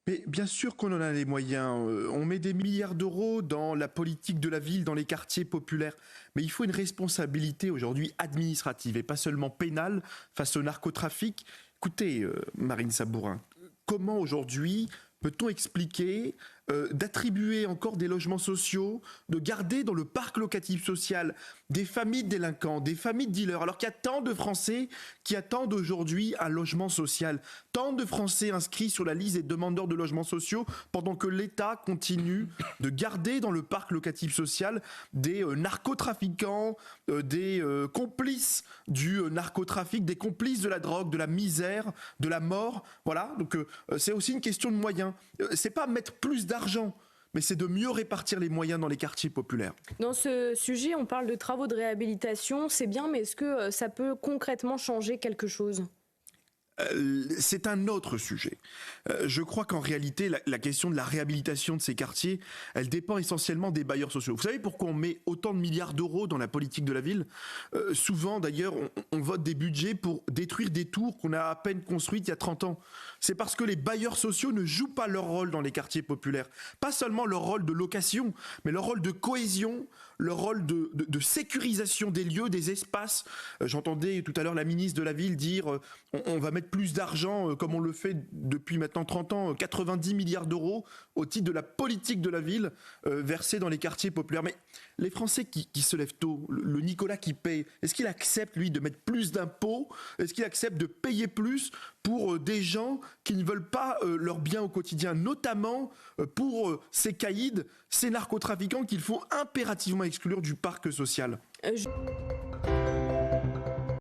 Mais bien sûr qu'on en a les moyens. On met des milliards d'euros dans la politique de la ville, dans les quartiers populaires. Mais il faut une responsabilité aujourd'hui administrative et pas seulement pénale face au narcotrafic. Écoutez, Marine Sabourin, comment aujourd'hui peut-on expliquer d'attribuer encore des logements sociaux, de garder dans le parc locatif social des familles de délinquants, des familles de dealers, alors qu'il y a tant de Français qui attendent aujourd'hui un logement social, tant de Français inscrits sur la liste des demandeurs de logements sociaux, pendant que l'État continue de garder dans le parc locatif social des narcotrafiquants, des complices du narcotrafic, des complices de la drogue, de la misère, de la mort. Voilà, donc c'est aussi une question de moyens. C'est pas mettre plus d'argent, mais c'est de mieux répartir les moyens dans les quartiers populaires. Dans ce sujet, on parle de travaux de réhabilitation, c'est bien, mais est-ce que ça peut concrètement changer quelque chose ? C'est un autre sujet. Je crois qu'en réalité, la question de la réhabilitation de ces quartiers, elle dépend essentiellement des bailleurs sociaux. Vous savez pourquoi on met autant de milliards d'euros dans la politique de la ville ? Souvent, d'ailleurs, on vote des budgets pour détruire des tours qu'on a à peine construites il y a 30 ans. C'est parce que les bailleurs sociaux ne jouent pas leur rôle dans les quartiers populaires. Pas seulement leur rôle de location, mais leur rôle de cohésion, leur rôle de sécurisation des lieux, des espaces. J'entendais tout à l'heure la ministre de la Ville dire on va mettre plus d'argent, comme on le fait depuis maintenant 30 ans, 90 milliards d'euros au titre de la politique de la ville versée dans les quartiers populaires. Mais les Français qui se lèvent tôt, le Nicolas qui paye, est-ce qu'il accepte, lui, de mettre plus d'impôts ? Est-ce qu'il accepte de payer plus pour des gens qui ne veulent pas leur bien au quotidien, notamment pour ces caïds, ces narcotrafiquants qu'il faut impérativement exclure du parc social ?